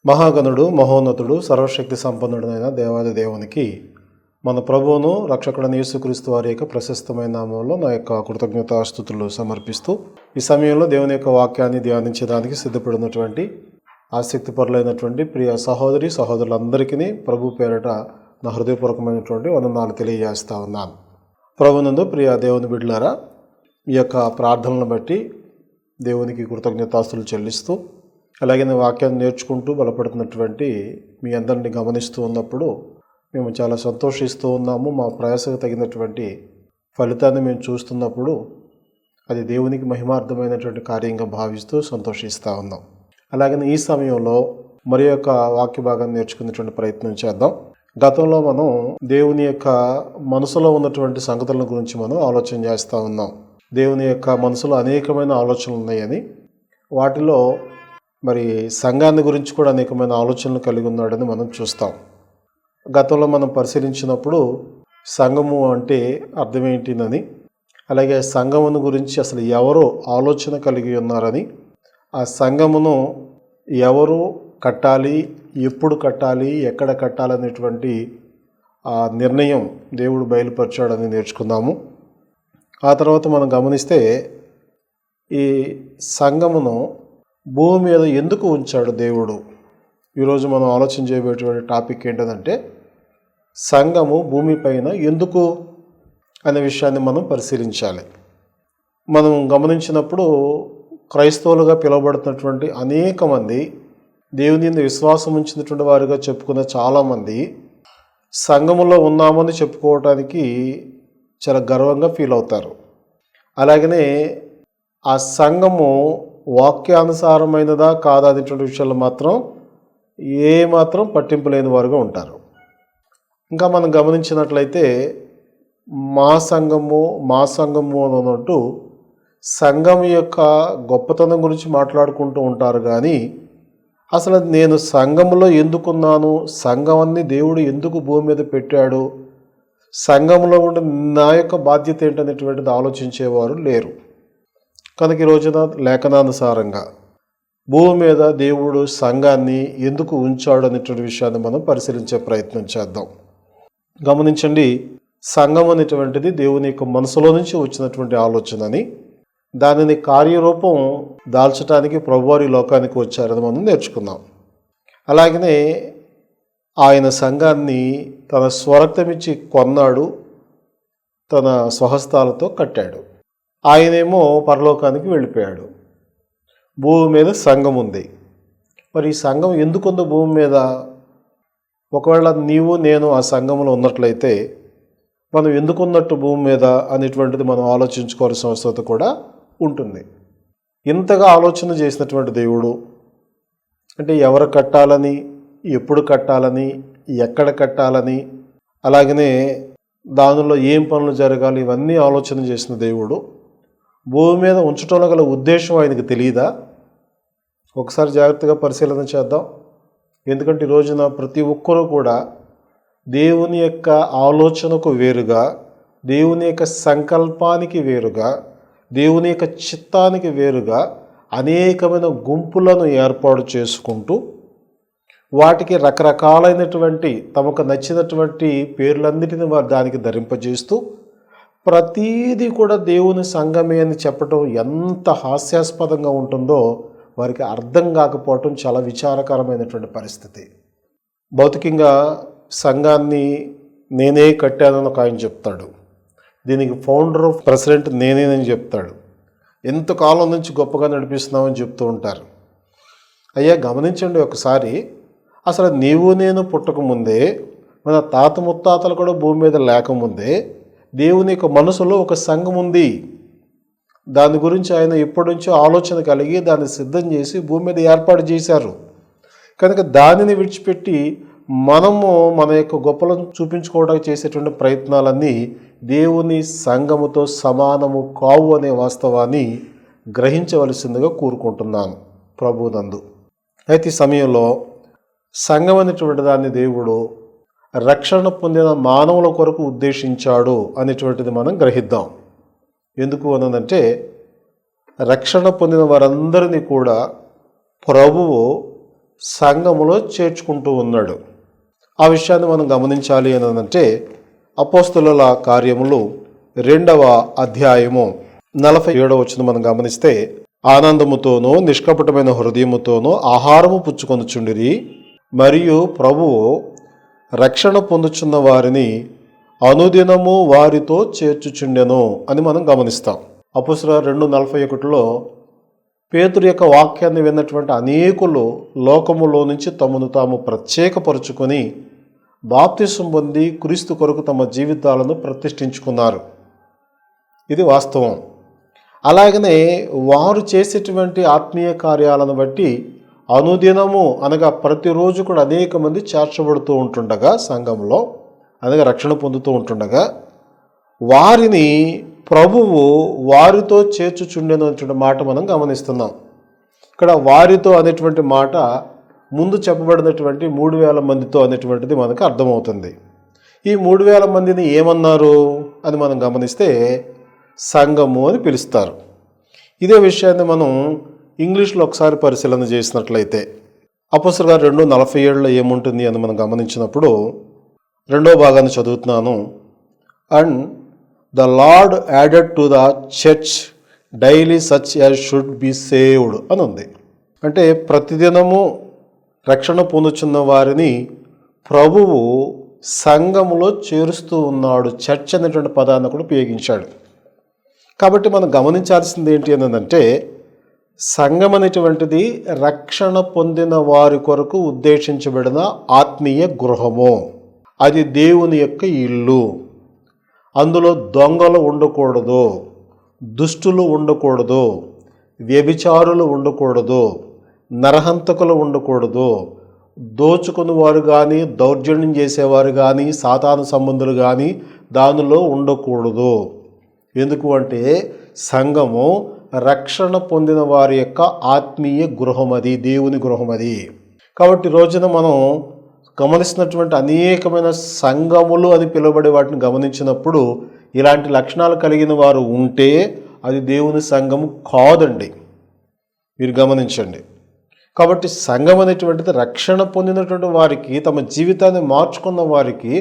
మహాగణుడు మహోన్నతుడు సర్వశక్తి సంపన్నుడైన దేవాది దేవునికి మన ప్రభువును రక్షకుడైన యేసుక్రీస్తు వారి యొక్క ప్రశస్తమైన నామంలో నా యొక్క కృతజ్ఞతాస్తుతులు సమర్పిస్తూ ఈ సమయంలో దేవుని యొక్క వాక్యాన్ని ధ్యానించడానికి సిద్ధపడినటువంటి ఆసక్తిపరులైనటువంటి ప్రియ సహోదరి సహోదరులందరికీ ప్రభు పేరట నా హృదయపూర్వకమైనటువంటి వందనాలు తెలియజేస్తా ఉన్నాను. ప్రభునందు ప్రియ దేవుని బిడ్డలారా, ఈ యొక్క ప్రార్థనలను బట్టి దేవునికి కృతజ్ఞతాస్తులు చెల్లిస్తూ అలాగే వాక్యాన్ని నేర్చుకుంటూ బలపడుతున్నటువంటి మీ అందరినీ గమనిస్తూ ఉన్నప్పుడు మేము చాలా సంతోషిస్తూ ఉన్నాము. మా ప్రయాసకు తగినటువంటి ఫలితాన్ని మేము చూస్తున్నప్పుడు అది దేవునికి మహిమార్థమైనటువంటి కార్యంగా భావిస్తూ సంతోషిస్తూ ఉన్నాం. అలాగే ఈ సమయంలో మరి యొక్క వాక్య భాగాన్ని నేర్చుకునేటువంటి ప్రయత్నం చేద్దాం. గతంలో మనం దేవుని యొక్క మనసులో ఉన్నటువంటి సంగతుల గురించి మనం ఆలోచన చేస్తూ ఉన్నాం. దేవుని యొక్క మనసులో అనేకమైన ఆలోచనలు ఉన్నాయని, వాటిలో మరి సంఘాన్ని గురించి కూడా అనేకమైన ఆలోచనలు కలిగి ఉన్నాడని మనం చూస్తాం. గతంలో మనం పరిశీలించినప్పుడు సంఘము అంటే అర్థం ఏంటినని, అలాగే సంఘమును గురించి అసలు ఎవరు ఆలోచన కలిగి ఉన్నారని, ఆ సంఘమును ఎవరు కట్టాలి, ఎప్పుడు కట్టాలి, ఎక్కడ కట్టాలనేటువంటి ఆ నిర్ణయం దేవుడు బయలుపరిచాడని నేర్చుకున్నాము. ఆ తర్వాత మనం గమనిస్తే ఈ సంఘమును భూమి మీద ఎందుకు ఉంచాడు దేవుడు. ఈరోజు మనం ఆలోచన చేయబోయేటువంటి టాపిక్ ఏంటంటే సంఘము భూమిపైన ఎందుకు అనే విషయాన్ని మనం పరిశీలించాలి. మనం గమనించినప్పుడు క్రైస్తవులుగా పిలువబడుతున్నటువంటి అనేక మంది, దేవుని యందు విశ్వాసం ఉంచినటువంటి వారిగా చెప్పుకున్న చాలామంది సంఘములో ఉన్నామని చెప్పుకోవటానికి చాలా గర్వంగా ఫీల్ అవుతారు. అలాగనే ఆ సంఘము వాక్యానుసారమైనదా కాదా అనేటువంటి విషయాలు మాత్రం ఏమాత్రం పట్టింపు లేని వారుగా ఉంటారు. ఇంకా మనం గమనించినట్లయితే మా సంఘము అన్నట్టు సంఘం యొక్క గొప్పతనం గురించి మాట్లాడుకుంటూ ఉంటారు. కానీ అసలు నేను సంఘంలో ఎందుకున్నాను, సంఘాన్ని దేవుడు ఎందుకు భూమి మీద పెట్టాడు, సంఘంలో ఉండే నా యొక్క బాధ్యత ఏంటనేటువంటిది ఆలోచించేవారు లేరు. కనుక ఈ రోజున లేఖనానుసారంగా భూమి మీద దేవుడు సంఘాన్ని ఎందుకు ఉంచాడు అనేటువంటి విషయాన్ని మనం పరిశీలించే ప్రయత్నం చేద్దాం. గమనించండి, సంఘం అనేటువంటిది దేవుని యొక్క మనసులో నుంచి వచ్చినటువంటి ఆలోచనని, దానిని కార్యరూపం దాల్చడానికి ప్రభువారి లోకానికి వచ్చారని మనం నేర్చుకున్నాం. అలాగనే ఆయన సంఘాన్ని తన స్వరక్తమిచ్చి కొన్నాడు, తన స్వహస్తాలతో కట్టాడు. ఆయనేమో పరలోకానికి వెళ్ళిపోయాడు. భూమి మీద సంఘం ఉంది. మరి ఈ సంఘం ఎందుకుందో భూమి మీద? ఒకవేళ నీవు నేను ఆ సంఘంలో ఉన్నట్లయితే మనం ఎందుకున్నట్టు భూమి మీద అనేటువంటిది మనం ఆలోచించుకోవాల్సిన అవసరం కూడా ఉంటుంది. ఇంతగా ఆలోచన చేసినటువంటి దేవుడు అంటే ఎవరు కట్టాలని, ఎప్పుడు కట్టాలని, ఎక్కడ కట్టాలని, అలాగనే దానిలో ఏం పనులు జరగాలి, ఇవన్నీ ఆలోచన చేసిన దేవుడు భూమి మీద ఉంచటంలో గల ఉద్దేశం ఆయనకు తెలియదా? ఒకసారి జాగ్రత్తగా పరిశీలన చేద్దాం. ఎందుకంటే ఈ రోజున ప్రతి ఒక్కరూ కూడా దేవుని యొక్క ఆలోచనకు వేరుగా, దేవుని యొక్క సంకల్పానికి వేరుగా, దేవుని యొక్క చిత్తానికి వేరుగా అనేకమైన గుంపులను ఏర్పాటు చేసుకుంటూ వాటికి రకరకాలైనటువంటి తమకు నచ్చినటువంటి పేర్లన్నిటిని వారు దానికి ధరింపజేస్తూ ప్రతీది కూడా దేవుని సంఘమే అని చెప్పడం ఎంత హాస్యాస్పదంగా ఉంటుందో వారికి అర్థం కాకపోవటం చాలా విచారకరమైనటువంటి పరిస్థితి. భౌతికంగా సంఘాన్ని నేనే కట్టానని ఒక ఆయన చెప్తాడు. దీనికి ఫౌండర్ ప్రెసిడెంట్ నేనేనని చెప్తాడు. ఎంతకాలం నుంచి గొప్పగా నడిపిస్తున్నామని చెప్తూ ఉంటారు. అయ్యా గమనించండి ఒకసారి, అసలు నీవు నేను పుట్టకముందే, మన తాత ముత్తాతలు కూడా భూమి మీద లేకముందే దేవుని యొక్క మనసులో ఒక సంఘం ఉంది. దాని గురించి ఆయన ఎప్పటి నుంచో ఆలోచన కలిగి దాన్ని సిద్ధం చేసి భూమి మీద ఏర్పాటు చేశారు. కనుక దానిని విడిచిపెట్టి మనము మన యొక్క గొప్పలను చూపించుకోవడానికి చేసేటువంటి ప్రయత్నాలన్నీ దేవుని సంఘముతో సమానము కావు అనే వాస్తవాన్ని గ్రహించవలసిందిగా కోరుకుంటున్నాను ప్రభునందు. అయితే ఈ సమయంలో సంఘం అనేటువంటి దాన్ని దేవుడు రక్షణ పొందిన మానవుల కొరకు ఉద్దేశించాడు అనేటువంటిది మనం గ్రహిద్దాం. ఎందుకు అనంటే రక్షణ పొందిన వారందరినీ కూడా ప్రభువు సంఘములో చేర్చుకుంటూ ఉన్నాడు. ఆ విషయాన్ని మనం గమనించాలి అంటే అపోస్తలుల కార్యములు 2వ అధ్యాయము 47వ వచనం మనం గమనిస్తే, ఆనందముతోనూ నిష్కపటమైన హృదయముతోనూ ఆహారము పుచ్చుకొనుచుండిరి, మరియు ప్రభువు రక్షణ పొందుచున్న వారిని అనుదినము వారితో చేర్చుచుండెను అని మనం గమనిస్తాం. అపోస్తలుల 2:41లో పేతురు యొక్క వాక్యాన్ని విన్నటువంటి అనేకులు లోకములో నుంచి తమను తాము ప్రత్యేకపరుచుకొని బాప్తిసం పొంది క్రీస్తు కొరకు తమ జీవితాలను ప్రతిష్ఠించుకున్నారు. ఇది వాస్తవం. అలాగనే వారు చేసేటువంటి ఆత్మీయ కార్యాలను బట్టి అనుదినము అనగా ప్రతిరోజు కూడా అనేక మంది చేర్చబడుతూ ఉంటుండగా, సంఘంలో అనగా రక్షణ పొందుతూ ఉంటుండగా, వారిని ప్రభువు వారితో చేర్చుచుండెను అనేటువంటి మాట మనం గమనిస్తున్నాం. ఇక్కడ వారితో అనేటువంటి మాట ముందు చెప్పబడినటువంటి 3,000 మందితో అనేటువంటిది మనకు అర్థమవుతుంది. ఈ 3,000 మందిని ఏమన్నారు అని మనం గమనిస్తే సంఘము అని పిలుస్తారు. ఇదే విషయాన్ని మనం ఇంగ్లీష్లో ఒకసారి పరిశీలన చేసినట్లయితే అపోస్తలుల 2:47లో ఏముంటుంది అని మనం గమనించినప్పుడు, 2వ భాగాన్ని చదువుతున్నాను. And the lord added to the church daily such as should be saved అని ఉంది. అంటే ప్రతిదినము రక్షణ పొందుచున్న వారిని ప్రభువు సంఘములో చేరుస్తూ ఉన్నాడు. చర్చ్ అనేటువంటి పదాన్ని కూడా ఉపయోగించాడు. కాబట్టి మనం గమనించాల్సింది ఏంటి అంటే, సంఘం అనేటువంటిది రక్షణ పొందిన వారి కొరకు ఉద్దేశించబడిన ఆత్మీయ గృహము. అది దేవుని యొక్క ఇల్లు. అందులో దొంగలు ఉండకూడదు, దుష్టులు ఉండకూడదు, వ్యభిచారులు ఉండకూడదు, నరహంతకులు ఉండకూడదు, దోచుకుని వారు కానీ, దౌర్జన్యం చేసేవారు కానీ, సాతాను సంబంధులు కానీ దానిలో ఉండకూడదు. ఎందుకు అంటే సంఘము రక్షణ పొందిన వారి యొక్క ఆత్మీయ గృహం, అది దేవుని గృహం అది. కాబట్టి రోజున మనం గమనిస్తున్నటువంటి అనేకమైన సంఘములు అని పిలువబడే వాటిని గమనించినప్పుడు ఇలాంటి లక్షణాలు కలిగిన వారు ఉంటే అది దేవుని సంఘము కాదండి. మీరు గమనించండి. కాబట్టి సంఘం అనేటువంటిది రక్షణ పొందినటువంటి వారికి, తమ జీవితాన్ని మార్చుకున్న వారికి,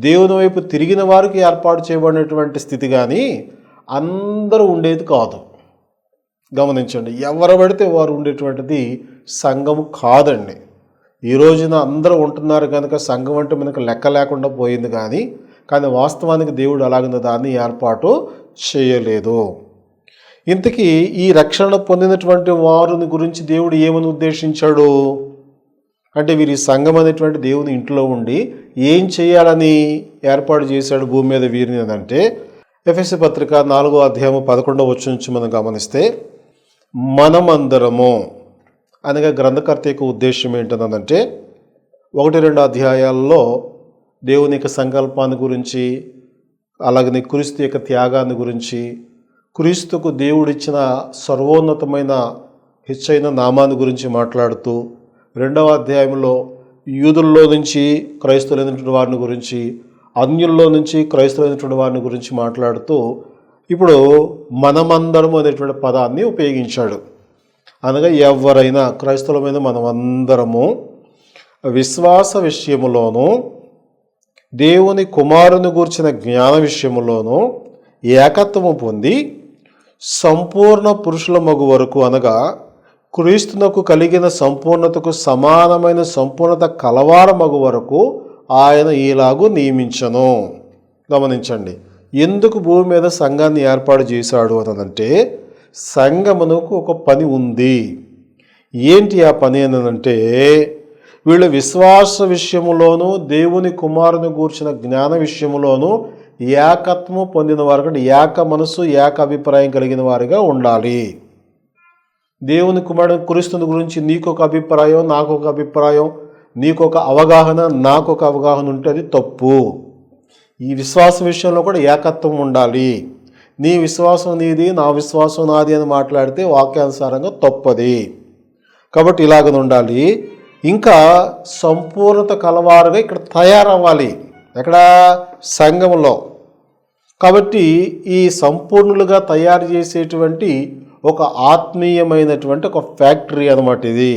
దేవుని వైపు తిరిగిన వారికి ఏర్పాటు చేయబడినటువంటి స్థితి, కానీ అందరూ ఉండేది కాదు. గమనించండి, ఎవరు పడితే వారు ఉండేటువంటిది సంఘము కాదండి. ఈ రోజున అందరూ ఉంటున్నారు కనుక సంఘం అంటే మనకు లెక్క లేకుండా పోయింది, కానీ వాస్తవానికి దేవుడు అలాగిన దాన్ని ఏర్పాటు చేయలేదు. ఇంతకీ ఈ రక్షణ పొందినటువంటి వారిని గురించి దేవుడు ఏమని ఉద్దేశించాడు అంటే, వీరి సంఘం అనేటువంటి దేవుని ఇంట్లో ఉండి ఏం చేయాలని ఏర్పాటు చేశాడు భూమి మీద వీరిని అంటే, ఎఫెసీ పత్రిక 4వ అధ్యాయము 11వ వచనం నుంచి మనం గమనిస్తే, మనమందరము అనగా గ్రంథకర్త యొక్క ఉద్దేశం ఏంటంటే, 1-2 అధ్యాయాల్లో దేవుని యొక్క సంకల్పాన్ని గురించి, అలాగనే క్రీస్తు యొక్క త్యాగాన్ని గురించి, క్రీస్తుకు దేవుడిచ్చిన సర్వోన్నతమైన హెచ్చైన నామాన్ని గురించి మాట్లాడుతూ, 2వ అధ్యాయంలో యూదుల్లో నుంచి క్రైస్తవులైనటువంటి వారిని గురించి, అన్యుల్లో నుంచి క్రైస్తవులైనటువంటి వారిని గురించి మాట్లాడుతూ ఇప్పుడు మనమందరము అనేటువంటి పదాన్ని ఉపయోగించాడు. అనగా ఎవరైనా క్రైస్తవులమైన మనమందరము విశ్వాస విషయములోనూ, దేవుని కుమారుని గూర్చిన జ్ఞాన విషయములోనూ ఏకత్వము పొంది సంపూర్ణ పురుషుల మగు వరకు, అనగా క్రీస్తునకు కలిగిన సంపూర్ణతకు సమానమైన సంపూర్ణత కలవార మగు వరకు ఆయన ఈలాగు నియమించను. గమనించండి, ఎందుకు భూమి మీద సంఘాన్ని ఏర్పాటు చేశాడు అనంటే, సంఘమునకు ఒక పని ఉంది. ఏంటి ఆ పని అనంటే, వీళ్ళు విశ్వాస విషయములోనూ దేవుని కుమారుని గూర్చిన జ్ఞాన విషయములోనూ ఏకత్వము పొందిన వారు, అంటే ఏక మనసు ఏక అభిప్రాయం కలిగిన వారిగా ఉండాలి. దేవుని కుమారుని క్రీస్తుని గురించి నీకొక అభిప్రాయం, నాకొక అభిప్రాయం, నీకొక అవగాహన, నాకొక అవగాహన ఉంటే అది తప్పు. ఈ విశ్వాస విషయంలో కూడా ఏకత్వం ఉండాలి. నీ విశ్వాసం నీది, నా విశ్వాసం నాది అని మాట్లాడితే వాక్యానుసారంగా తప్పది. కాబట్టి ఇలాగ ఉండాలి. ఇంకా సంపూర్ణత కలవారుగా ఇక్కడ తయారవ్వాలి. ఎక్కడ? సంఘంలో. కాబట్టి ఈ సంపూర్ణులుగా తయారు చేసేటువంటి ఒక ఆత్మీయమైనటువంటి ఒక ఫ్యాక్టరీ అన్నమాట ఇది.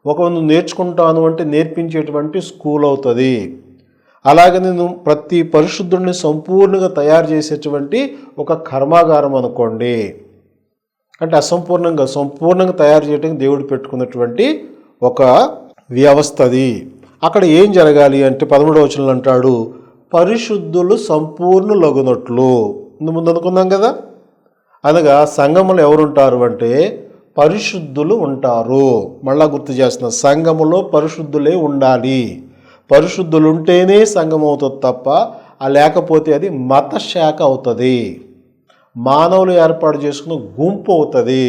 నువ్వు నేర్చుకుంటాను అంటే నేర్పించేటువంటి స్కూల్ అవుతుంది. అలాగే నేను ప్రతి పరిశుద్ధుడిని సంపూర్ణంగా తయారు చేసేటువంటి ఒక కర్మాగారం అనుకోండి. అంటే సంపూర్ణంగా తయారు చేయడానికి దేవుడు పెట్టుకున్నటువంటి ఒక వ్యవస్థ అది. అక్కడ ఏం జరగాలి అంటే 13వ వచనంలో అంటాడు, పరిశుద్ధులు సంపూర్ణులగునట్లు. ముందు అనుకున్నాం కదా. అనగా సంఘములో ఎవరుంటారు అంటే పరిశుద్ధులు ఉంటారు. మళ్ళా గుర్తు చేస్తున్నా, సంఘములో పరిశుద్ధులే ఉండాలి. పరిశుద్ధులు ఉంటేనే సంఘం అవుతుంది తప్ప లేకపోతే అది మత శాఖ అవుతుంది, మానవులు ఏర్పాటు చేసుకున్న గుంపు అవుతుంది,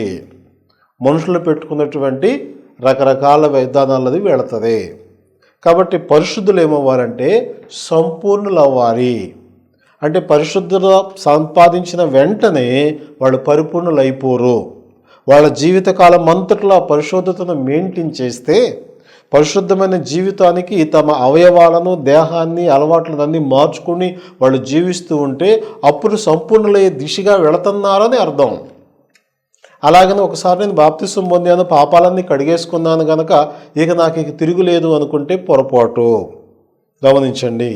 మనుషులు పెట్టుకున్నటువంటి రకరకాల విధానాలది వెళుతుంది. కాబట్టి పరిశుద్ధులు ఏమవ్వాలంటే సంపూర్ణులు అవ్వాలి. అంటే పరిశుద్ధత సంపాదించిన వెంటనే వాళ్ళు పరిపూర్ణులు అయిపోరు. వాళ్ళ జీవితకాలం అంతట్లో ఆ పరిశుద్ధతను మెయింటైన్ చేస్తే, పరిశుద్ధమైన జీవితానికి తమ అవయవాలను, దేహాన్ని, అలవాట్లను అన్నీ మార్చుకుని వాళ్ళు జీవిస్తూ ఉంటే అప్పుడు సంపూర్ణులయ్యే దిశగా వెళుతున్నారని అర్థం. అలాగని ఒకసారి నేను బాప్తిసం పొందాను, పాపాలన్నీ కడిగేసుకున్నాను కనుక నాకు తిరుగులేదు అనుకుంటే పొరపాటు. గమనించండి,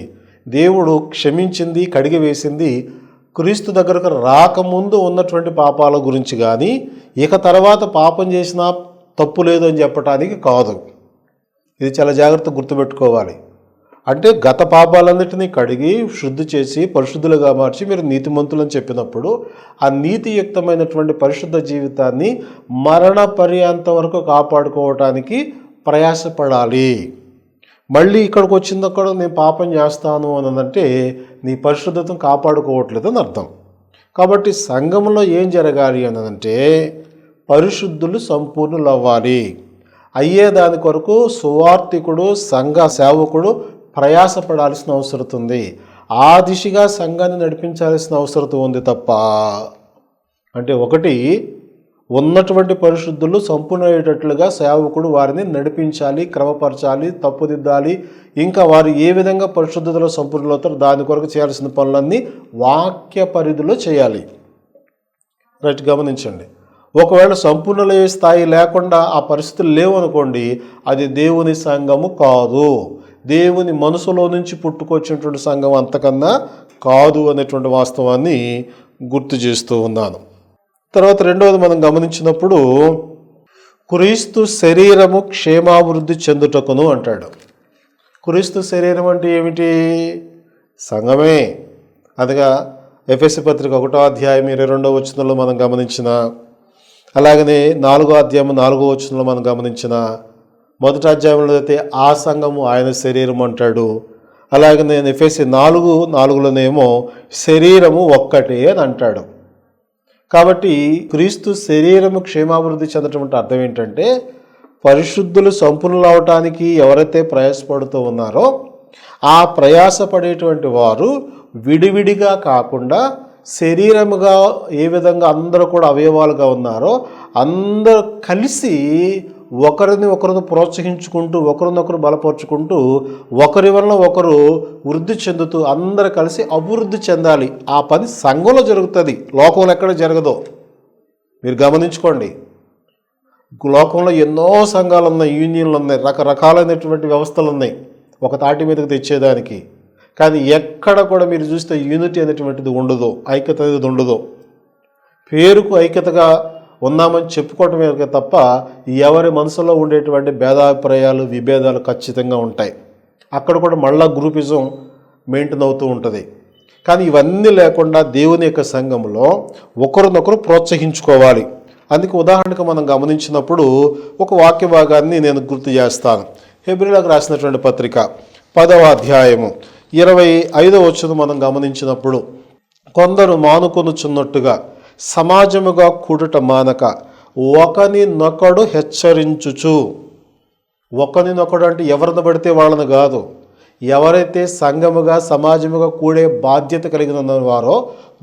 దేవుడు క్షమించింది, కడిగి వేసింది క్రీస్తు దగ్గరకు రాకముందు ఉన్నటువంటి పాపాల గురించి కానీ తర్వాత పాపం చేసినా తప్పు లేదు అని చెప్పడానికి కాదు. ఇది చాలా జాగ్రత్తగా గుర్తుపెట్టుకోవాలి. అంటే గత పాపాలన్నిటినీ కడిగి శుద్ధి చేసి పరిశుద్ధులుగా మార్చి మీరు నీతిమంతులని చెప్పినప్పుడు ఆ నీతియుక్తమైనటువంటి పరిశుద్ధ జీవితాన్ని మరణ పర్యంతం వరకు కాపాడుకోవటానికి ప్రయాసపడాలి. మళ్ళీ ఇక్కడికి వచ్చిందక్కడ నేను పాపం చేస్తాను అనంటే నీ పరిశుద్ధతను కాపాడుకోవట్లేదు అని అర్థం. కాబట్టి సంఘంలో ఏం జరగాలి అనంటే పరిశుద్ధులు సంపూర్ణులు అవ్వాలి. అయ్యేదాని కొరకు సువార్థికుడు, సంఘ సేవకుడు ప్రయాసపడాల్సిన అవసరం ఉంది. ఆ దిశగా సంఘాన్ని నడిపించాల్సిన అవసరం ఉంది తప్ప అంటే ఒకటి ఉన్నటువంటి పరిశుద్ధులు సంపూర్ణమయ్యేటట్లుగా సేవకుడు వారిని నడిపించాలి, క్రమపరచాలి, తప్పుదిద్దాలి. ఇంకా వారు ఏ విధంగా పరిశుద్ధతలో సంపూర్ణులవుతారో దాని కొరకు చేయాల్సిన పనులన్నీ వాక్య పరిధిలో చేయాలి. రైట్, గమనించండి. ఒకవేళ సంపూర్ణలయ్యే స్థాయి లేకుండా ఆ పరిస్థితులు లేవనుకోండి, అది దేవుని సంఘము కాదు, దేవుని మనసులో నుంచి పుట్టుకొచ్చినటువంటి సంఘం అంతకన్నా కాదు అనేటువంటి వాస్తవాన్ని గుర్తు చేస్తూ ఉన్నాను. తర్వాత రెండవది మనం గమనించినప్పుడు క్రీస్తు శరీరము క్షేమాభివృద్ధి చెందుటకును అంటాడు. క్రీస్తు శరీరం అంటే ఏమిటి? సంఘమే. అదిగా ఎఫెసీ పత్రిక 1వ అధ్యాయం 22వ వచనంలో మనం గమనించిన, అలాగనే 4వ అధ్యాయం 4వ వచనంలో మనం గమనించిన, 1వ అధ్యాయంలో అయితే ఆ సంఘము ఆయన శరీరం అంటాడు. అలాగనే ఎఫెసీ 4:4లోనేమో శరీరము ఒక్కటే అని అంటాడు. కాబట్టి క్రీస్తు శరీరము క్షేమాభివృద్ధి చెందటం అంటే అర్థం ఏంటంటే పరిశుద్ధులు సంపూర్ణులు అవటానికి ఎవరైతే ప్రయాసపడుతూ ఉన్నారో ఆ ప్రయాసపడేటువంటి వారు విడివిడిగా కాకుండా శరీరముగా ఏ విధంగా అందరూ కూడా అవయవాలుగా ఉన్నారో అందరూ కలిసి ఒకరిని ప్రోత్సహించుకుంటూ, ఒకరినొకరు బలపరుచుకుంటూ, ఒకరి వలన ఒకరు వృద్ధి చెందుతూ అందరూ కలిసి అభివృద్ధి చెందాలి. ఆ పని సంఘంలో జరుగుతుంది, లోకంలో ఎక్కడ జరగదో మీరు గమనించుకోండి. లోకంలో ఎన్నో సంఘాలు ఉన్నాయి, యూనియన్లు ఉన్నాయి, రకరకాలైనటువంటి వ్యవస్థలు ఉన్నాయి ఒక తాటి మీదకి తెచ్చేదానికి. కానీ ఎక్కడ కూడా మీరు చూస్తే యూనిటీ అనేటువంటిది ఉండదు, ఐక్యత అనేది ఉండదు. పేరుకు ఐక్యతగా ఉన్నామని చెప్పుకోవటమే తప్ప ఎవరి మనసులో ఉండేటువంటి భేదాభిప్రాయాలు, విభేదాలు ఖచ్చితంగా ఉంటాయి. అక్కడ కూడా మళ్ళా గ్రూపిజం మెయింటైన్ అవుతూ ఉంటుంది. కానీ ఇవన్నీ లేకుండా దేవుని యొక్క సంఘంలో ఒకరినొకరు ప్రోత్సహించుకోవాలి. అందుకే ఉదాహరణకు మనం గమనించినప్పుడు ఒక వాక్య భాగాన్ని నేను గుర్తు చేస్తాను. హెబ్రీయులకు రాసినటువంటి పత్రిక 10వ అధ్యాయము 25వ వచనం మనం గమనించినప్పుడు, కొందరు మానుకొనుచున్నట్టుగా సమాజముగా కూడుట మానక ఒకనినొకడు హెచ్చరించుచు. ఒకనినొకడు అంటే ఎవరిని పడితే వాళ్ళని కాదు, ఎవరైతే సంఘముగా సమాజముగా కూడే బాధ్యత కలిగిన వారో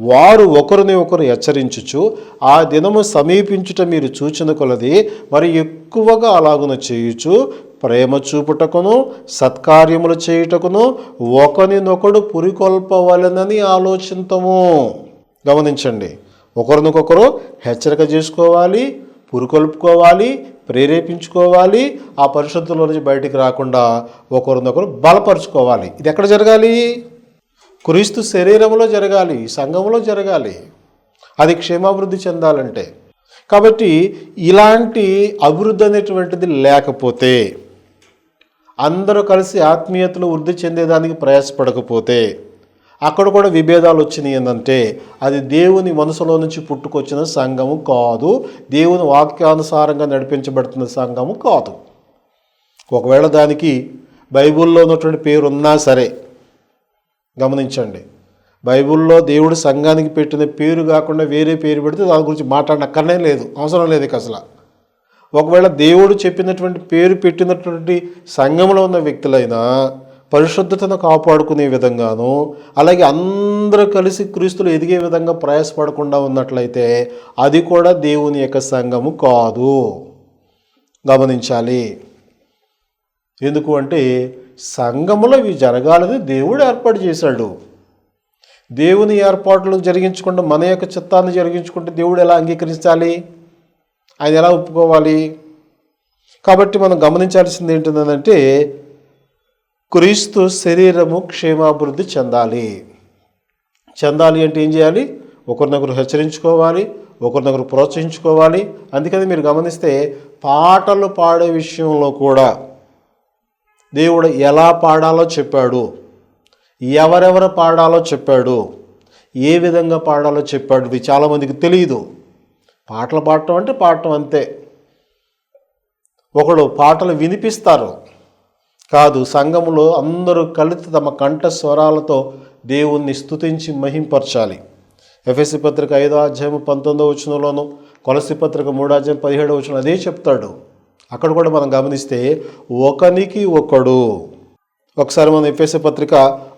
వారు ఒకరిని ఒకరు హెచ్చరించుచు ఆ దినము సమీపించుట మీరు చూచిన కొలది మరి ఎక్కువగా అలాగున చేయుచు ప్రేమ చూపుటకును సత్కార్యములు చేయుటకును ఒకరినొకడు పురికొల్పవలెనని ఆలోచింతము. గమనించండి, ఒకరినొకరు హెచ్చరిక చేసుకోవాలి, పురుకొల్పుకోవాలి, ప్రేరేపించుకోవాలి, ఆ పరిశుద్ధుల నుంచి బయటికి రాకుండా ఒకరినొకరు బలపరుచుకోవాలి. ఇది ఎక్కడ జరగాలి? క్రీస్తు శరీరంలో జరగాలి, సంఘంలో జరగాలి. అది క్షేమాభివృద్ధి చెందాలంటే. కాబట్టి ఇలాంటి అభివృద్ధి అనేటువంటిది లేకపోతే, అందరూ కలిసి ఆత్మీయతలు వృద్ధి చెందేదానికి ప్రయాసపడకపోతే, అక్కడ కూడా విభేదాలు వచ్చినాయి ఏంటంటే అది దేవుని మనసులో నుంచి పుట్టుకొచ్చిన సంఘము కాదు, దేవుని వాక్యానుసారంగా నడిపించబడుతున్న సంఘము కాదు. ఒకవేళ దానికి బైబిల్లో ఉన్నటువంటి పేరు ఉన్నా సరే, గమనించండి, బైబిల్లో దేవుడు సంఘానికి పెట్టిన పేరు కాకుండా వేరే పేరు పెడితే దాని గురించి మాట్లాడనక్కర్నే లేదు, అవసరం లేదు ఇక అసలు. ఒకవేళ దేవుడు చెప్పినటువంటి పేరు పెట్టినటువంటి సంఘంలో ఉన్న వ్యక్తులైనా పరిశుద్ధతను కాపాడుకునే విధంగాను, అలాగే అందరూ కలిసి క్రీస్తులు ఎదిగే విధంగా ప్రయాసపడకుండా ఉన్నట్లయితే అది కూడా దేవుని యొక్క సంఘము కాదు. గమనించాలి. ఎందుకు అంటే సంఘములో ఇవి జరగాలని దేవుడు ఏర్పాటు చేశాడు. దేవుని ఏర్పాట్లు జరిగించకుండా మన యొక్క చిత్తాన్ని జరిగించుకుంటే దేవుడు ఎలా అంగీకరించాలి? ఆయన ఎలా ఒప్పుకోవాలి? కాబట్టి మనం గమనించాల్సింది ఏంటంటే క్రీస్తు శరీరము క్షేమాభివృద్ధి చెందాలి. చెందాలి అంటే ఏం చేయాలి? ఒకరినొకరు హెచ్చరించుకోవాలి, ఒకరినొకరు ప్రోత్సహించుకోవాలి. అందుకని మీరు గమనిస్తే పాటలు పాడే విషయంలో కూడా దేవుడు ఎలా పాడాలో చెప్పాడు, ఎవరెవరు పాడాలో చెప్పాడు, ఏ విధంగా పాడాలో చెప్పాడు. ఇది చాలామందికి తెలియదు. పాటలు పాడటం అంటే పాడటం అంతే. ఒకడు పాటలు వినిపిస్తారు కాదు, సంఘములో అందరూ కలిసి తమ కంఠ స్వరాలతో దేవుణ్ణి స్తుతించి మహింపరచాలి. ఎఫెసీ పత్రిక 5:19 కొలస్సీ పత్రిక 3:17 అదే చెప్తాడు. అక్కడ కూడా మనం గమనిస్తే ఒకనికి ఒకడు. ఒకసారి మనం ఎఫెసీ పత్రిక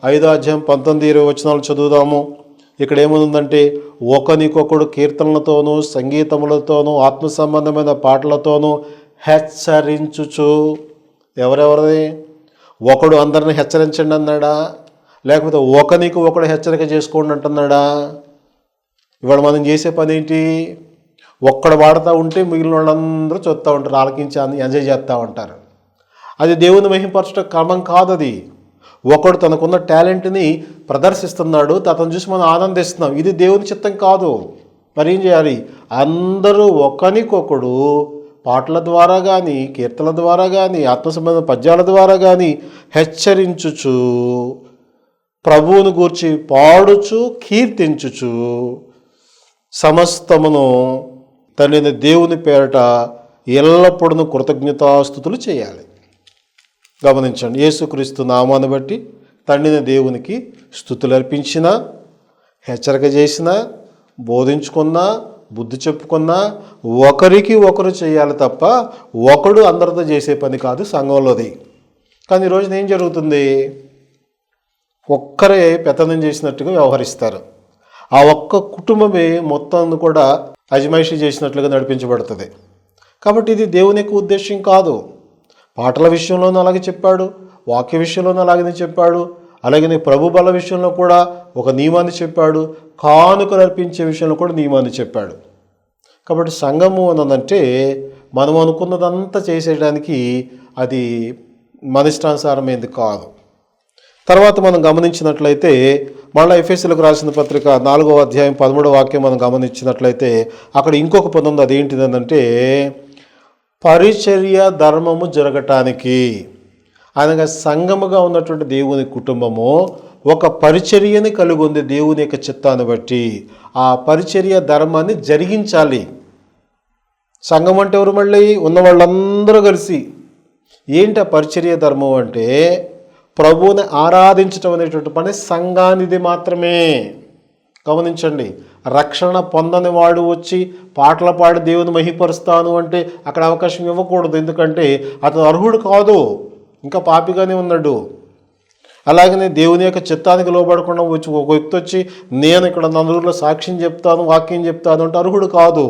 5:19-20 చదువుదాము. ఇక్కడ ఏముందంటే ఒకనికొకడు కీర్తనలతోనూ సంగీతములతోనూ ఆత్మ సంబంధమైన పాటలతోనూ హెచ్చరించుచు. ఎవరెవరిది? ఒకడు అందరిని హెచ్చరించండి అన్నాడా? లేకపోతే ఒకనికి ఒకడు హెచ్చరిక చేసుకోండి అంటున్నాడా? ఇవాళ మనం చేసే పని ఏంటి? ఒక్కడు వాడుతూ ఉంటే మిగిలిన వాళ్ళందరూ చూస్తూ ఉంటారు, ఆలకించి ఎంజాయ్ చేస్తూ ఉంటారు. అది దేవుని మహింపరచడం క్రమం కాదు. అది ఒకడు తనకున్న టాలెంట్ని ప్రదర్శిస్తున్నాడు, అతను చూసి మనం ఆనందిస్తున్నాం. ఇది దేవుని చిత్తం కాదు. మరి ఏం చేయాలి? అందరూ ఒకనికొకడు పాటల ద్వారా కానీ, కీర్తనల ద్వారా కానీ, ఆత్మ సంబంధ పద్యాల ద్వారా కానీ హెచ్చరించుచు, ప్రభువును గూర్చి పాడుచు, కీర్తించుచు సమస్తమును తండ్రి దేవుని పేరట ఎల్లప్పుడూ కృతజ్ఞతాస్తుతులు చేయాలి. గమనించండి, యేసుక్రీస్తు నామాన్ని బట్టి తండ్రిని దేవునికి స్తుతులు అర్పించినా, హెచ్చరిక చేసినా, బోధించుకున్నా, బుద్ధి చెప్పుకున్నా ఒకరికి ఒకరు చేయాలి తప్ప ఒకడు అందరితో చేసే పని కాదు సంఘంలోది. కానీ ఈరోజున ఏం జరుగుతుంది? ఒక్కరే పెత్తనం చేసినట్టుగా వ్యవహరిస్తారు. ఆ ఒక్క కుటుంబమే మొత్తం కూడా అజమాయిషీ చేసినట్లుగా నడిపించబడుతుంది. కాబట్టి ఇది దేవుని యొక్క ఉద్దేశం కాదు. పాటల విషయంలోనూ అలాగే చెప్పాడు, వాక్య విషయంలోనూ అలాగే చెప్పాడు, అలాగే ప్రభు బల విషయంలో కూడా ఒక నియమాన్ని చెప్పాడు, కానుకలు అర్పించే విషయంలో కూడా నియమాన్ని చెప్పాడు. కాబట్టి సంఘము అనంటే మనం అనుకున్నదంతా చేసేయడానికి అది మన ఇష్టానుసారమైంది కాదు. తర్వాత మనం గమనించినట్లయితే మళ్ళీ ఎఫెసీయులకు రాసిన పత్రిక 4:13 మనం గమనించినట్లయితే అక్కడ ఇంకొక పదం ఉంది. అదేంటిదంటే పరిచర్య ధర్మము జరగటానికి. అనగా సంఘముగా ఉన్నటువంటి దేవుని కుటుంబము ఒక పరిచర్యని కలిగి ఉంది దేవుని యొక్క చిత్తాన్ని బట్టి. ఆ పరిచర్య ధర్మాన్ని జరిగించాలి. సంఘం అంటే ఎవరు? మళ్ళీ ఉన్న వాళ్ళందరూ కలిసి. ఏంటి ఆ పరిచర్య ధర్మం అంటే ప్రభువుని ఆరాధించటం అనేటువంటి పని సంఘానిది మాత్రమే. గమనించండి, రక్షణ పొందని వాడు వచ్చి పాటలు పాడి దేవుని మహిపరుస్తాను అంటే అక్కడ అవకాశం ఇవ్వకూడదు. ఎందుకంటే అతను అర్హుడు కాదు, ఇంకా పాపిగానే ఉన్నాడు. అలాగనే దేవుని యొక్క చిత్తానికి లోబడకుండా వచ్చి ఒక వ్యక్తి వచ్చి నేను ఇక్కడ నలుగురిలో సాక్ష్యం చెప్తాను, వాక్యం చెప్తాను అంటే అర్హుడు కాదు.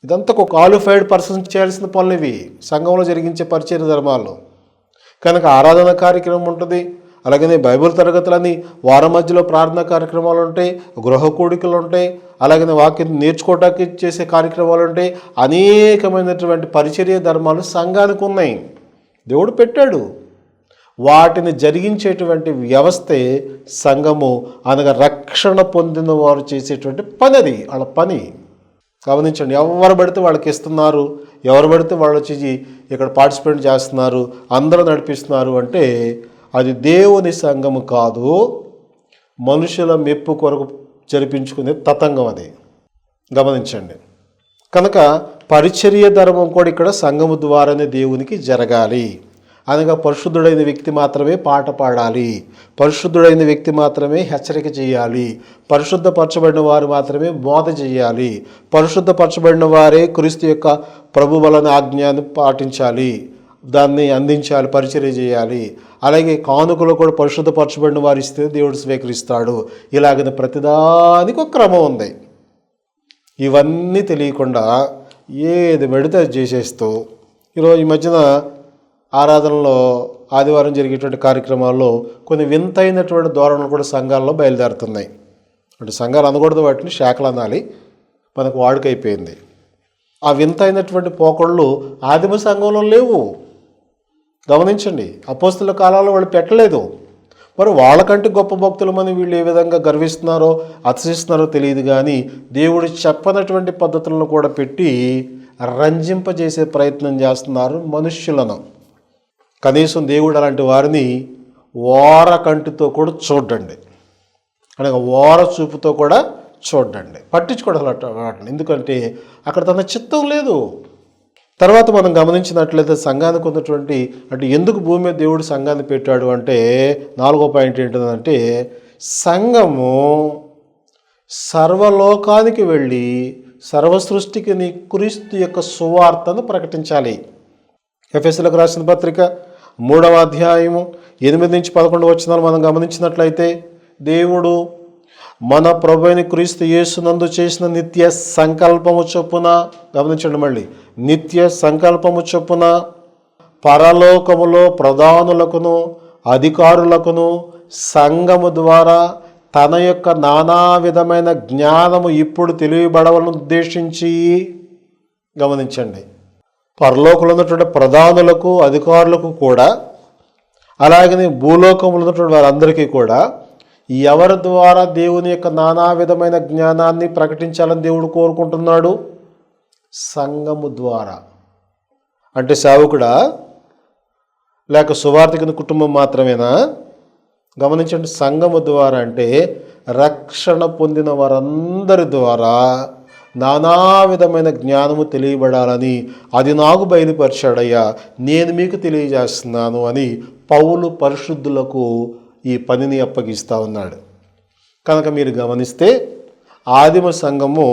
ఇదంతా ఒక క్వాలిఫైడ్ పర్సన్ చేయాల్సిన పనులు ఇవి సంఘంలో జరిగించే పరిచర్య ధర్మాలు. కనుక ఆరాధన కార్యక్రమం ఉంటుంది, అలాగనే బైబిల్ తరగతులని, వారం మధ్యలో ప్రార్థనా కార్యక్రమాలు ఉంటాయి, గృహ కూడికలు ఉంటాయి, అలాగనే వాక్యం నేర్చుకోవటానికి చేసే కార్యక్రమాలు ఉంటాయి. అనేకమైనటువంటి పరిచర్య ధర్మాలు సంఘానికి ఉన్నాయి, దేవుడు పెట్టాడు. వాటిని జరిగించేటువంటి వ్యవస్థే సంఘము అనగా రక్షణ పొందిన వారు చేసేటువంటి పని. అది వాళ్ళ పని. గమనించండి, ఎవరు పడితే వాళ్ళకి ఇస్తున్నారు, ఎవరు పడితే వాళ్ళు వచ్చి ఇక్కడ పార్టిసిపేట్ చేస్తున్నారు, అందరూ నడిపిస్తున్నారు అంటే అది దేవుని సంఘము కాదు, మనుషుల మెప్పు కొరకు జరిపించుకునే తతంగం అది. గమనించండి. కనుక పరిచర్య ధర్మం కూడా ఇక్కడ సంఘము ద్వారానే దేవునికి జరగాలి. అనగా పరిశుద్ధుడైన వ్యక్తి మాత్రమే పాట పాడాలి, పరిశుద్ధుడైన వ్యక్తి మాత్రమే హెచ్చరిక చేయాలి, పరిశుద్ధపరచబడిన వారు మాత్రమే బోధ చేయాలి, పరిశుద్ధపరచబడిన వారే క్రీస్తు యొక్క ప్రభు వలన ఆజ్ఞాన్ని పాటించాలి, దాన్ని అందించాలి, పరిచర్య చేయాలి. అలాగే కానుకలు కూడా పరిశుద్ధపరచబడిన వారు ఇస్తే దేవుడు స్వీకరిస్తాడు. ఇలాగ ప్రతిదానికి ఒక క్రమం ఉంది. ఇవన్నీ తెలియకుండా ఏది పెడితే అది చేసేస్తూ ఈరోజు ఈ మధ్యన ఆరాధనలో ఆదివారం జరిగేటువంటి కార్యక్రమాల్లో కొన్ని వింతైనటువంటి ధోరణులు కూడా సంఘాల్లో బయలుదేరుతున్నాయి. అంటే సంఘాలు అనకూడదు, వాటిని శాఖలు అనాలి, మనకు వాడుకైపోయింది. ఆ వింతైనటువంటి పోకళ్ళు ఆదిమ సంఘంలో లేవు. గమనించండి, అపోస్తుల కాలంలో వాళ్ళు పెట్టలేదు. మరి వాళ్ళకంటే గొప్ప భక్తులమని వీళ్ళు ఏ విధంగా గర్విస్తున్నారో అతిశిస్తున్నారో తెలియదు, కానీ దేవుడు చెప్పనటువంటి పద్ధతులను కూడా పెట్టి రంజింపజేసే ప్రయత్నం చేస్తున్నారు మనుష్యులను. కనీసం దేవుడు అలాంటి వారిని ఓర కంటితో కూడా చూడండి, అనగా ఓర చూపుతో కూడా చూడండి, పట్టించుకోవడం వాటిని. ఎందుకంటే అక్కడ తన చిత్తం లేదు. తర్వాత మనం గమనించినట్లయితే సంఘానికి ఉన్నటువంటి అంటే ఎందుకు భూమి మీద దేవుడు సంఘాన్ని పెట్టాడు అంటే 4వ పాయింట్ ఏంటంటే సంఘము సర్వలోకానికి వెళ్ళి సర్వసృష్టికి నీ క్రీస్తు యొక్క సువార్తను ప్రకటించాలి. ఎఫెసీయులకు రాసిన పత్రిక 3వ అధ్యాయము 8-11 వచనాలు మనం గమనించినట్లయితే దేవుడు మన ప్రభువైన క్రీస్తు యేసునందు చేసిన నిత్య సంకల్పము చొప్పున, గమనించండి మళ్ళీ, నిత్య సంకల్పము చొప్పున పరలోకములో ప్రధానులకును అధికారులకును సంఘము ద్వారా తన యొక్క నానా విధమైన జ్ఞానము ఇప్పుడు తెలియబడవలను ఉద్దేశించి, గమనించండి, పరలోకంలో ఉన్నటువంటి ప్రధానులకు అధికారులకు కూడా అలాగనే భూలోకంలో ఉన్నటువంటి వారందరికీ కూడా ఎవరి ద్వారా దేవుని యొక్క నానా విధమైన జ్ఞానాన్ని ప్రకటించాలని దేవుడు కోరుకుంటున్నాడు? సంఘము ద్వారా. అంటే సేవకుడా లేక సువార్థికుని కుటుంబం మాత్రమేనా? గమనించండి, సంఘము ద్వారా అంటే రక్షణ పొందిన వారందరి ద్వారా నానా విధమైన జ్ఞానము తెలియబడాలని అది నాకు బయలుపరిచాడయ్యా, నేను మీకు తెలియజేస్తున్నాను అని పౌలు పరిశుద్ధులకు ఈ పనిని అప్పగిస్తూ ఉన్నాడు. కనుక మీరు గమనిస్తే ఆదిమ సంఘము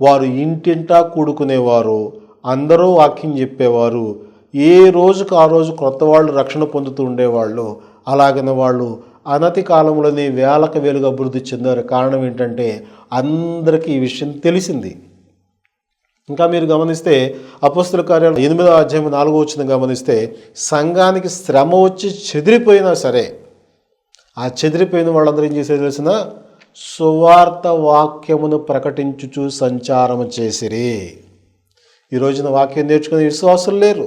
వారు ఇంటింటా కూడుకునేవారు, అందరూ వాక్యం చెప్పేవారు, ఏ రోజుకు ఆ రోజు కొత్త వాళ్ళు రక్షణ పొందుతూ ఉండేవాళ్ళు. అలాగనే వాళ్ళు అనతి కాలంలోనే వేలకు వేలుగా అభివృద్ధి చెందారు. కారణం ఏంటంటే అందరికీ ఈ విషయం తెలిసింది. ఇంకా మీరు గమనిస్తే అపోస్తుల కార్యాలు 8వ అధ్యాయం 4వ వచనం గమనిస్తే సంఘానికి శ్రమ వచ్చి చెదిరిపోయినా సరే ఆ చెదిరిపోయిన వాళ్ళందరూ ఏం చేసేది తెలిసిన? సువార్త వాక్యమును ప్రకటించుచు సంచారము చేసిరి. ఈ రోజున వాక్యం నేర్చుకునే విశ్వాసులు లేరు.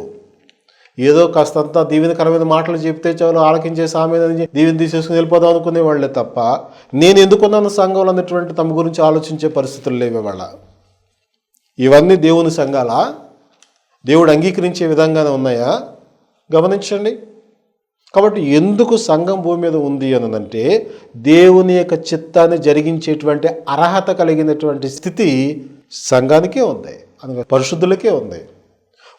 ఏదో కాస్తంతా దీవెనకరమైన మాటలు చెప్తే చాలు ఆలకించే సామెదని దీవెన తీసేసుకుని వెళ్ళిపోదాం అనుకునే వాళ్ళే తప్ప నేను ఎందుకున్నాను సంఘంలో అన్నటువంటి తమ గురించి ఆలోచించే పరిస్థితులు లేవే వాళ్ళ. ఇవన్నీ దేవుని సంఘాలా? దేవుడు అంగీకరించే విధంగానే ఉన్నాయా? గమనించండి. కాబట్టి ఎందుకు సంఘం భూమి మీద ఉంది అనంటే దేవుని యొక్క చిత్తాన్ని జరిగించేటువంటి అర్హత కలిగినటువంటి స్థితి సంఘానికే ఉంది, అనగా పరిశుద్ధులకే ఉంది.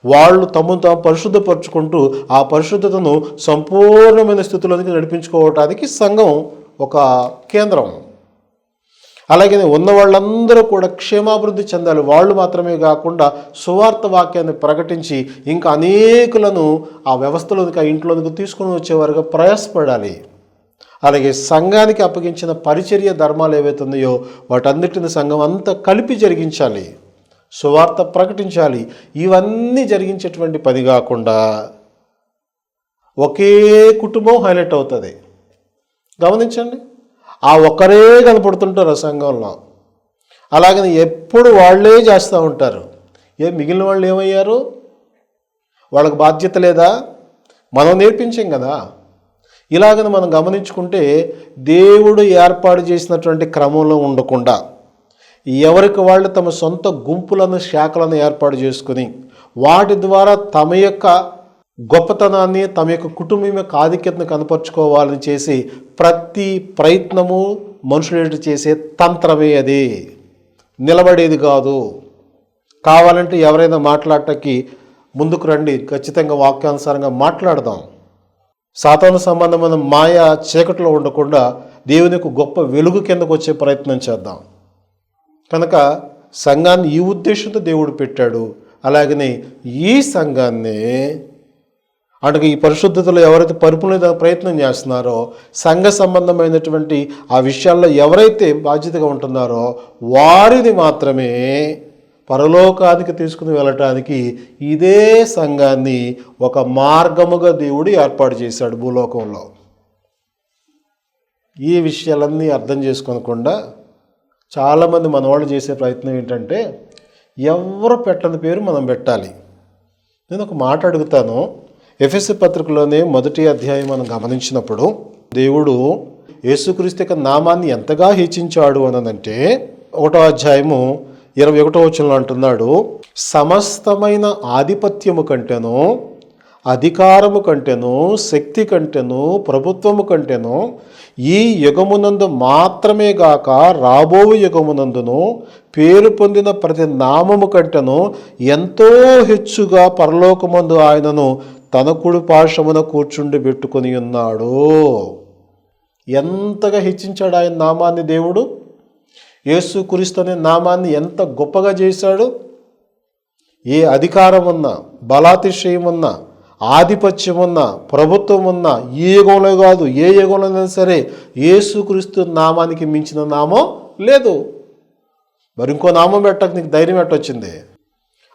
వాళ్ళు తమను తాము పరిశుద్ధపరచుకుంటూ ఆ పరిశుద్ధతను సంపూర్ణమైన స్థితిలోనికి నడిపించుకోవటానికి సంఘం ఒక కేంద్రం. అలాగే ఉన్న వాళ్ళందరూ కూడా క్షేమాభివృద్ధి చెందాలి. వాళ్ళు మాత్రమే కాకుండా సువార్త వాక్యాన్ని ప్రకటించి ఇంకా అనేకులను ఆ వ్యవస్థలోనికి, ఆ ఇంట్లోనికి తీసుకుని వచ్చేవారుగా ప్రయాసపడాలి. అలాగే సంఘానికి అప్పగించిన పరిచర్య ధర్మాలు ఏవైతే ఉన్నాయో వాటన్నిటిని సంఘం అంతా కలిపి జరిగించాలి, సువార్త ప్రకటించాలి. ఇవన్నీ జరిగించేటువంటి పని కాకుండా ఒకే కుటుంబం హైలైట్ అవుతుంది. గమనించండి, ఆ ఒక్కరే కనపడుతుంటారు ఆ సంఘంలో. అలాగని ఎప్పుడు వాళ్ళే చేస్తూ ఉంటారు. మిగిలిన వాళ్ళు ఏమయ్యారు? వాళ్ళకి బాధ్యత లేదా? మనం నేర్పించాం కదా. ఇలాగని మనం గమనించుకుంటే దేవుడు ఏర్పాటు చేసినటువంటి క్రమంలో ఉండకుండా ఎవరికి వాళ్ళు తమ సొంత గుంపులను, శాఖలను ఏర్పాటు చేసుకుని వాటి ద్వారా తమ యొక్క గొప్పతనాన్ని, తమ యొక్క కుటుంబం యొక్క ఆధిక్యతను కనపరుచుకోవాలని చేసి ప్రతి ప్రయత్నము మనుషులు చేసే తంత్రమే అది, నిలబడేది కాదు. కావాలంటే ఎవరైనా మాట్లాడటానికి ముందుకు రండి, ఖచ్చితంగా వాక్యానుసారంగా మాట్లాడదాం. సాతాను సంబంధమైన మాయ చీకట్లో ఉండకుండా దేవునికి గొప్ప వెలుగు కిందకు వచ్చే ప్రయత్నం చేద్దాం. కనుక సంఘాన్ని ఈ ఉద్దేశంతో దేవుడు పెట్టాడు. అలాగనే ఈ సంఘాన్ని అంటే ఈ పరిశుద్ధతలో ఎవరైతే పరిపూర్ణ ప్రయత్నం చేస్తున్నారో, సంఘ సంబంధమైనటువంటి ఆ విషయాల్లో ఎవరైతే బాధ్యతగా ఉంటున్నారో వారిని మాత్రమే పరలోకానికి తీసుకుని వెళ్ళటానికి ఇదే సంఘాన్ని ఒక మార్గముగా దేవుడు ఏర్పాటు చేశాడు భూలోకంలో. ఈ విషయాలన్నీ అర్థం చేసుకోనకుండా చాలామంది మన వాళ్ళు చేసే ప్రయత్నం ఏంటంటే ఎవరు పెట్టని పేరు మనం పెట్టాలి. నేను ఒక మాట అడుగుతాను. ఎఫెసీ పత్రికలోనే 1వ అధ్యాయం మనం గమనించినప్పుడు దేవుడు యేసుక్రీస్తు యొక్క నామాన్ని ఎంతగా హెచ్చించాడు అనంటే 1వ అధ్యాయము 21వ వచనంలో అంటున్నాడు, సమస్తమైన ఆధిపత్యము కంటేను, అధికారము కంటేను, శక్తి కంటేను, ప్రభుత్వము కంటేను ఈ యుగమునందు మాత్రమే గాక రాబో యుగమునందును పేరు పొందిన ప్రతి నామము కంటేను ఎంతో హెచ్చుగా పరలోకమందు ఆయనను తన కుడి పార్శ్వమున కూర్చుండి పెట్టుకొని ఉన్నాడు. ఎంతగా హెచ్చించాడు ఆయన నామాన్ని దేవుడు. యేసుక్రీస్తు అనే నామాన్ని ఎంత గొప్పగా చేశాడు. ఏ అధికారం ఉన్నా, బలాతిశయం ఉన్నా, ఆధిపత్యం ఉన్నా, ప్రభుత్వం ఉన్నా, ఈ యుగంలో కాదు ఏ యుగంలోనైనా సరే యేసుక్రీస్తు నామానికి మించిన నామం లేదు. మరి ఇంకో నామం పెట్టక నీకు ధైర్యం ఎట్టొచ్చింది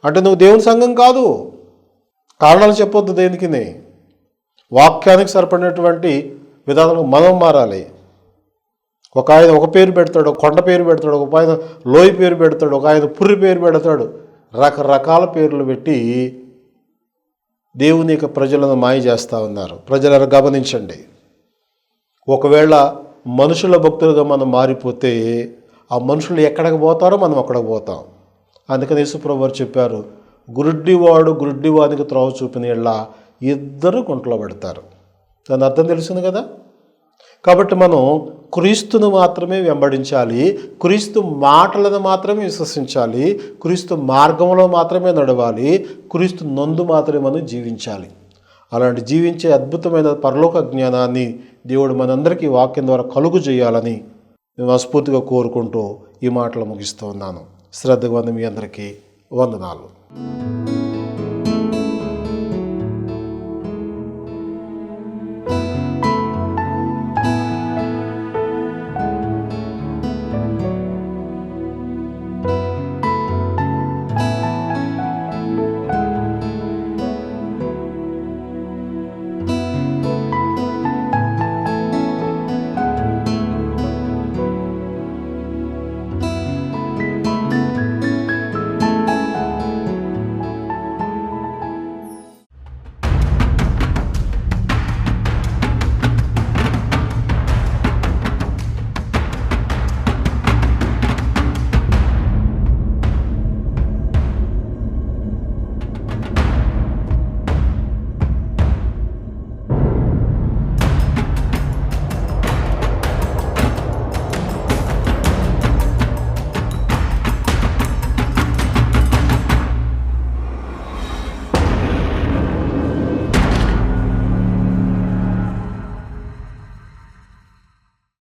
అంటే నువ్వు దేవుని సంఘం కాదు. కారణాలు చెప్పొద్దు దేనికి. వాక్యానికి సరిపడినటువంటి విధానం మనం మారాలి. ఒక ఆయన ఒక పేరు పెడతాడు, ఒక కొండ పేరు పెడతాడు, ఒక ఆయన లోయ పేరు పెడతాడు, ఒక ఆయన పుర్రి పేరు పెడతాడు. రకరకాల పేర్లు పెట్టి దేవుని యొక్క ప్రజలను మాయ చేస్తూ ఉన్నారు. ప్రజలను గమనించండి. ఒకవేళ మనుషుల భక్తులుగా మనం మారిపోతే ఆ మనుషులు ఎక్కడికి పోతారో మనం అక్కడికి పోతాం. అందుకని యేసుప్రభువు వారు చెప్పారు, గురుడ్డివాడు గురుడ్డివానికి త్రోవ చూపిన యెడల ఇద్దరు గుంటలో పడతారు. దాని అర్థం తెలిసింది కదా. కాబట్టి మనం క్రీస్తును మాత్రమే వెంబడించాలి, క్రీస్తు మాటలను మాత్రమే విశ్వసించాలి, క్రీస్తు మార్గంలో మాత్రమే నడవాలి, క్రీస్తు నందు మాత్రమే మనం జీవించాలి. అలాంటి జీవించే అద్భుతమైన పరలోక జ్ఞానాన్ని దేవుడు మనందరికీ వాక్యం ద్వారా కలుగు చేయాలని నేను మనస్ఫూర్తిగా కోరుకుంటూ ఈ మాటలు ముగిస్తూ ఉన్నాను. శ్రద్ధగా మీ అందరికీ వందనాలు.